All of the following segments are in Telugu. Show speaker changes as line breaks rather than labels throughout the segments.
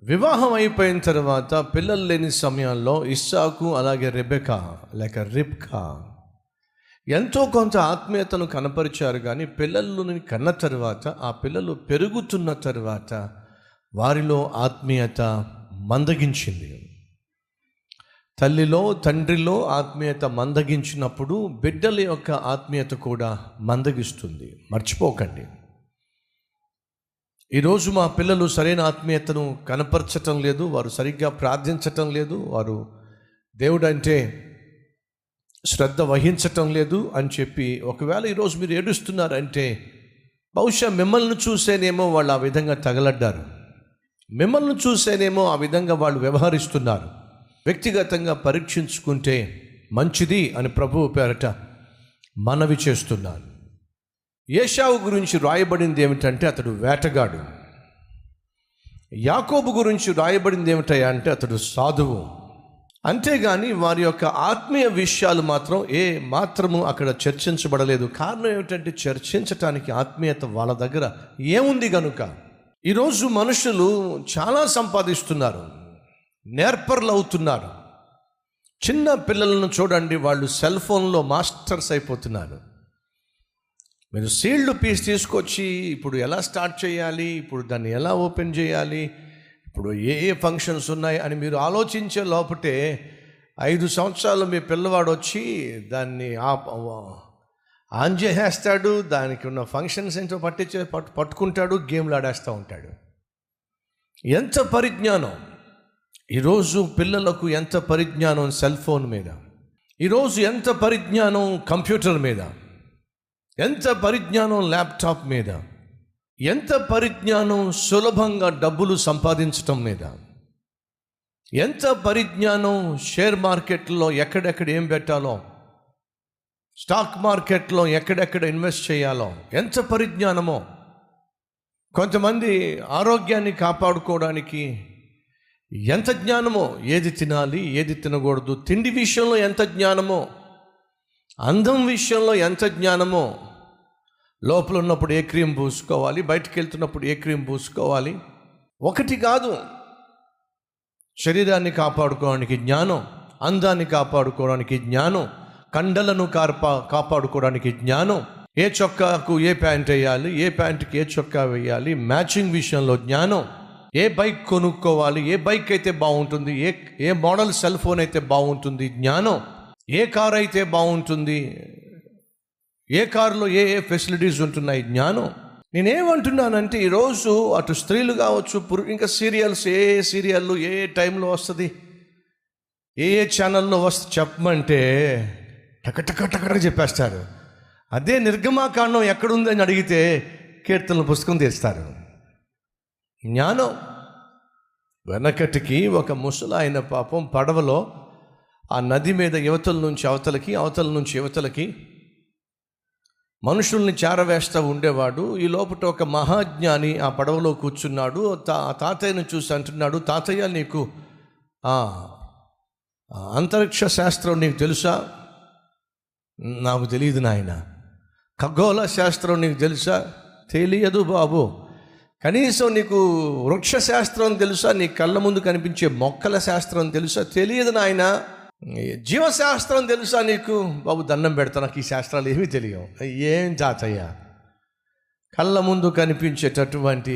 వివాహం అయిపోయిన తర్వాత పిల్లలు లేని సమయాల్లో ఇస్సాకు అలాగే రెబెకా లేక రిబ్కా ఎంతో కొంత ఆత్మీయతను కనపరిచారు. కానీ పిల్లలను కన్న తర్వాత ఆ పిల్లలు పెరుగుతున్న తర్వాత వారిలో ఆత్మీయత మందగించింది. తల్లిలో తండ్రిలో ఆత్మీయత మందగించినప్పుడు బిడ్డల యొక్క ఆత్మీయత కూడా మందగిస్తుంది. మర్చిపోకండి. ఈరోజు మా పిల్లలు సరైన ఆత్మీయతను కనపరచటం లేదు, వారు సరిగ్గా ప్రార్థించటం లేదు, వారు దేవుడు అంటే శ్రద్ధ వహించటం లేదు అని చెప్పి ఒకవేళ ఈరోజు మీరు ఏడుస్తున్నారంటే బహుశా మిమ్మల్ని చూసేనేమో వాళ్ళు ఆ విధంగా తగలడ్డారు, మిమ్మల్ని చూసేనేమో ఆ విధంగా వాళ్ళు వ్యవహరిస్తున్నారు. వ్యక్తిగతంగా పరీక్షించుకుంటే మంచిది అని ప్రభువు పేరట మనవి చేస్తున్నాను. ఏశావు గురించి రాయబడింది ఏమిటంటే అతడు వేటగాడు. యాకోబు గురించి రాయబడింది ఏమిటయ్యా అంటే అతడు సాధువు. అంతేగాని వారి యొక్క ఆత్మీయ విషయాలు మాత్రం మాత్రము అక్కడ చర్చించబడలేదు. కారణం ఏమిటంటే చర్చించటానికి ఆత్మీయత వాళ్ళ దగ్గర ఏముంది కనుక. ఈరోజు మనుషులు చాలా సంపాదిస్తున్నారు, నేర్పర్లు అవుతున్నారు. చిన్న పిల్లలను చూడండి, వాళ్ళు సెల్ ఫోన్లో మాస్టర్స్ అయిపోతున్నారు. మీరు సీల్డ్ పీస్ తీసుకొచ్చి ఇప్పుడు ఎలా స్టార్ట్ చేయాలి, ఇప్పుడు దాన్ని ఎలా ఓపెన్ చేయాలి, ఇప్పుడు ఏ ఫంక్షన్స్ ఉన్నాయి అని మీరు ఆలోచించే లోపటే 5 సంవత్సరాలు మీ పిల్లవాడు వచ్చి దాన్ని ఆన్ చేసేస్తాడు. దానికి ఉన్న ఫంక్షన్స్ ఏంటో పట్టుకుంటాడు, గేమ్లు ఆడేస్తూ ఉంటాడు. ఎంత పరిజ్ఞానం! ఈరోజు పిల్లలకు ఎంత పరిజ్ఞానం సెల్ ఫోన్ మీద, ఈరోజు ఎంత పరిజ్ఞానం కంప్యూటర్ మీద, ఎంత పరిజ్ఞానం ల్యాప్టాప్ మీద, ఎంత పరిజ్ఞానం సులభంగా డబ్బులు సంపాదించటం మీద, ఎంత పరిజ్ఞానం షేర్ మార్కెట్లో ఎక్కడెక్కడ ఏం పెట్టాలో, స్టాక్ మార్కెట్లో ఎక్కడెక్కడ ఇన్వెస్ట్ చేయాలో ఎంత పరిజ్ఞానమో. కొంతమంది ఆరోగ్యాన్ని కాపాడుకోవడానికి ఎంత జ్ఞానమో, ఏది తినాలి ఏది తినకూడదు, తిండి విషయంలో ఎంత జ్ఞానమో, అందం విషయంలో ఎంత జ్ఞానమో, లోపల ఉన్నప్పుడు ఏ క్రీమ్ పూసుకోవాలి, బయటికి వెళ్తున్నప్పుడు ఏ క్రీమ్ పూసుకోవాలి. ఒకటి కాదు, శరీరాన్ని కాపాడుకోవడానికి జ్ఞానం, అందాన్ని కాపాడుకోవడానికి జ్ఞానం, కండలను కాపాడుకోవడానికి జ్ఞానం, ఏ చొక్కాకు ఏ ప్యాంట్ వేయాలి, ఏ ప్యాంటుకి ఏ చొక్కా వేయాలి, మ్యాచింగ్ విషయంలో జ్ఞానం, ఏ బైక్ కొనుక్కోవాలి, ఏ బైక్ అయితే బాగుంటుంది, ఏ మోడల్ సెల్ ఫోన్ అయితే బాగుంటుంది జ్ఞానం, ఏ కార్ అయితే బాగుంటుంది, ఏ కారులో ఏ ఫెసిలిటీస్ ఉంటున్నాయి జ్ఞానం. నేనేమంటున్నానంటే ఈరోజు అటు స్త్రీలు కావచ్చు, ఇంకా సీరియల్స్, ఏ సీరియళ్ళు ఏ టైంలో వస్తుంది, ఏ ఛానల్లో చెప్పమంటే టక చెప్పేస్తారు. అదే నిర్గమాకాండం ఎక్కడుంది అని అడిగితే కీర్తనల పుస్తకం తెస్తారు. జ్ఞానం. వెనకటికి ఒక ముసలాయన పాపం పడవలో ఆ నది మీద యువతల నుంచి అవతలకి, అవతల నుంచి యువతలకి మనుషుల్ని చేరవేస్తూ ఉండేవాడు. ఈ లోపల ఒక మహాజ్ఞాని ఆ పడవలో కూర్చున్నాడు. తాతయ్యను చూసి అంటున్నాడు, తాతయ్య నీకు అంతరిక్ష శాస్త్రం నీకు తెలుసా? నాకు తెలియదు నాయన. ఖగోళ శాస్త్రం నీకు తెలుసా? తెలియదు బాబు. కనీసం నీకు వృక్ష శాస్త్రం తెలుసా? నీ కళ్ళ ముందు కనిపించే మొక్కల శాస్త్రం తెలుసా? తెలియదు నాయన. జీవశాస్త్రం తెలుసా నీకు? బాబు దండం పెడతా, నాకు ఈ శాస్త్రాలు ఏమీ తెలియవు. ఏం తాతయ్య, కళ్ళ ముందు కనిపించేటటువంటి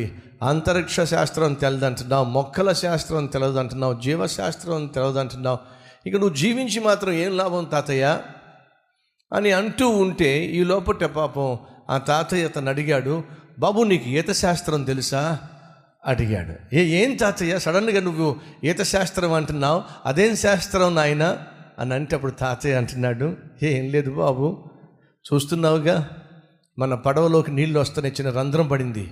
అంతరిక్ష శాస్త్రం తెలదంటున్నావు, మొక్కల శాస్త్రం తెలదంటున్నావు, జీవశాస్త్రం తెలదంటున్నావు, ఇక నువ్వు జీవించి మాత్రం ఏం లాభం తాతయ్య అని అంటూ ఉంటే ఈ లోపట పాపం ఆ తాతయ్య అతను అడిగాడు, బాబు నీకు ఈత శాస్త్రం తెలుసా అడిగాడు. ఏం తాతయ్య సడన్గా నువ్వు ఈత శాస్త్రం అంటున్నావు, అదేం శాస్త్రం నాయన అని అంటే అప్పుడు తాతయ్య అంటున్నాడు, ఏం లేదు బాబు, చూస్తున్నావుగా మన పడవలోకి నీళ్ళు వస్తున్నాయి, చిన్న రంధ్రం పడింది,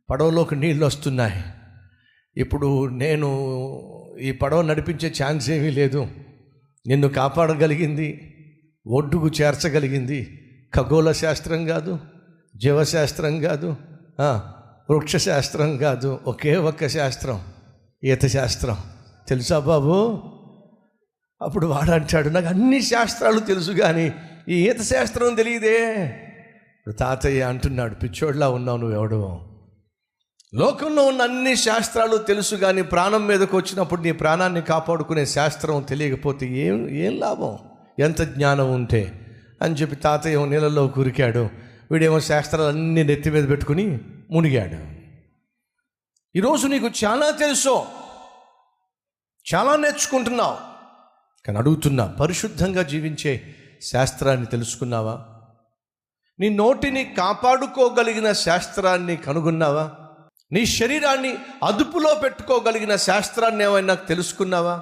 పడవలోకి నీళ్ళు వస్తున్నాయి. ఇప్పుడు నేను ఈ పడవ నడిపించే ఛాన్స్ ఏమీ లేదు. నిన్ను కాపాడగలిగింది, ఒడ్డుకు చేర్చగలిగింది ఖగోళ శాస్త్రం కాదు, జీవశాస్త్రం కాదు, వృక్షశాస్త్రం కాదు, ఒకే ఒక్క శాస్త్రం, ఈత శాస్త్రం. తెలుసా బాబు? అప్పుడు వాడు అంటాడు, నాకు అన్ని శాస్త్రాలు తెలుసు కానీ ఈ ఈత శాస్త్రం తెలియదే. తాతయ్య అంటున్నాడు, పిచ్చోడ్లా ఉన్నావు నువ్వు, ఎవడో లోకంలో ఉన్న అన్ని శాస్త్రాలు తెలుసు, కానీ ప్రాణం మీదకు వచ్చినప్పుడు నీ ప్రాణాన్ని కాపాడుకునే శాస్త్రం తెలియకపోతే ఏం లాభం? ఎంత జ్ఞానం ఉంటే అని చెప్పి తాతయ్య నీళ్ళల్లో కురికాడు, వీడేమో శాస్త్రాలు అన్నీ నెత్తి మీద పెట్టుకుని మునిగాడు. ఈరోజు నీకు చాలా తెలుసు, చాలా నేర్చుకుంటున్నావు, కానీ అడుగుతున్నా, పరిశుద్ధంగా జీవించే శాస్త్రాన్ని తెలుసుకున్నావా? నీ నోటిని కాపాడుకోగలిగిన శాస్త్రాన్ని కనుగొన్నావా? నీ శరీరాన్ని అదుపులో పెట్టుకోగలిగిన శాస్త్రాన్ని ఏమైనా తెలుసుకున్నావా?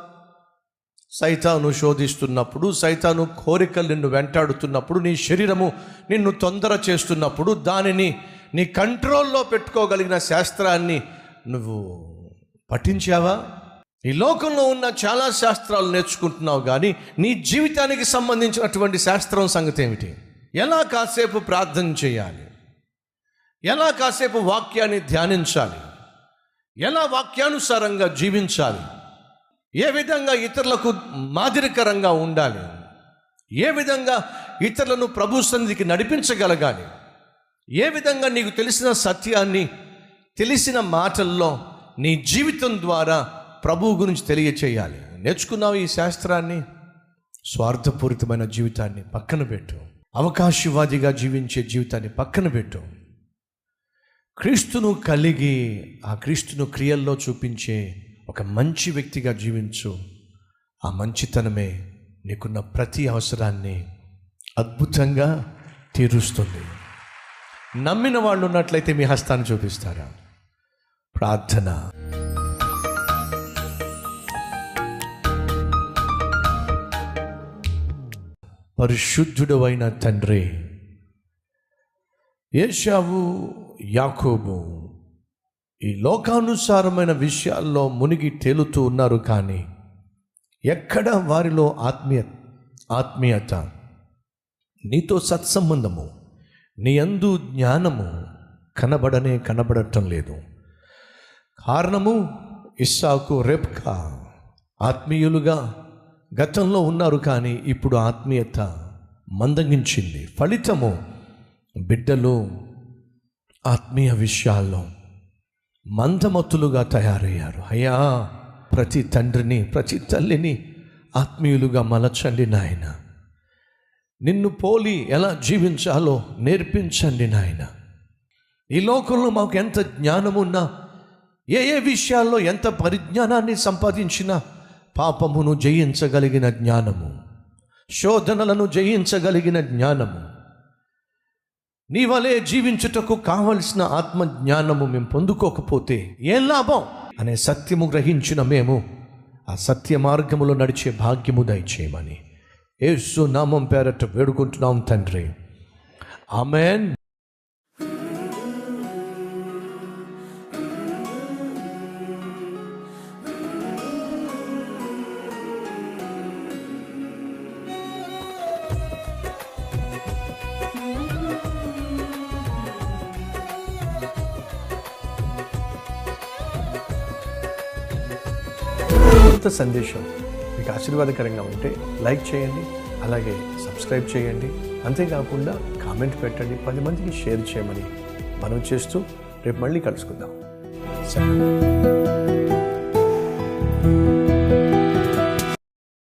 సైతాను శోధిస్తున్నప్పుడు, సైతాను కోరికలు నిన్ను వెంటాడుతున్నప్పుడు, నీ శరీరము నిన్ను తొందర చేస్తున్నప్పుడు దానిని నీ కంట్రోల్లో పెట్టుకోగలిగిన శాస్త్రాన్ని నువ్వు పఠించావా? ఈ లోకంలో ఉన్న చాలా శాస్త్రాలు నేర్చుకుంటున్నావు, కానీ నీ జీవితానికి సంబంధించినటువంటి శాస్త్రం సంగతి ఏమిటి? ఎలా కాసేపు ప్రార్థన చేయాలి, ఎలా కాసేపు వాక్యాన్ని ధ్యానించాలి, ఎలా వాక్యానుసారంగా జీవించాలి, ఏ విధంగా ఇతరులకు మాదిరికరంగా ఉండాలి, ఏ విధంగా ఇతరులను ప్రభు సన్నిధికి నడిపించగలగాలి, ఏ విధంగా నీకు తెలిసిన సత్యాన్ని తెలిసిన మాటల్లో నీ జీవితం ద్వారా ప్రభువు గురించి తెలియచేయాలి. నేర్చుకున్నావు ఈ శాస్త్రాన్ని? స్వార్థపూరితమైన జీవితాన్ని పక్కన పెట్టు, అవకాశవాదిగా జీవించే జీవితాన్ని పక్కన పెట్టు. క్రీస్తును కలిగి ఆ క్రీస్తును క్రియల్లో చూపించే ఒక మంచి వ్యక్తిగా జీవించు. ఆ మంచితనమే నీకున్న ప్రతి అవసరాన్ని అద్భుతంగా తీరుస్తుంది. నమ్మిన వాళ్ళు ఉన్నట్లయితే మీ హస్తాన్ని చూపిస్తారా? ప్రార్థన. పరిశుద్ధుడు అయిన తండ్రి, ఏశావు యాకోబు ఈ లోకానుసారమైన విషయాల్లో మునిగి తేలుతూ ఉన్నారు, కానీ ఎక్కడ వారిలో ఆత్మీయత, నీతో సత్సంబంధము, నీ యందు జ్ఞానము కనబడటం లేదు. కారణము, ఇస్సాకు రెబ్కా ఆత్మీయులుగా గతంలో ఉన్నారు, కానీ ఇప్పుడు ఆత్మీయత మందగించింది. ఫలితము, బిడ్డలు ఆత్మీయ విషయాల్లో మందమతులుగా తయారయ్యారు. అయ్యా, ప్రతి తండ్రిని ప్రతి తల్లిని ఆత్మీయులుగా మలచండి నాయన. నిన్ను పోలి ఎలా జీవించాలో నేర్పించండి నాయన. ఈ లోకంలో మాకు ఎంత జ్ఞానమున్నా, ఏ విషయాల్లో ఎంత పరిజ్ఞానాన్ని సంపాదించినా, పాపమును జయించగలిగిన జ్ఞానము, శోధనలను జయించగలిగిన జ్ఞానము, నీ వలే జీవించుటకు కావలసిన ఆత్మజ్ఞానము మేము పొందుకోకపోతే ఏం లాభం అనే సత్యము గ్రహించిన మేము ఆ సత్య మార్గములో నడిచే భాగ్యము దయచేయమని యేసు నామం పేరట వేడుకుంటున్నాం తండ్రి. ఆమేన్. సందేశం మీకు ఆశీర్వాదకరంగా ఉంటే లైక్ చేయండి, అలాగే సబ్స్క్రైబ్ చేయండి. అంతేకాకుండా కామెంట్ పెట్టండి, 10 మందికి షేర్ చేయమని మనం చేస్తూ రేపు మళ్ళీ కలుసుకుందాం.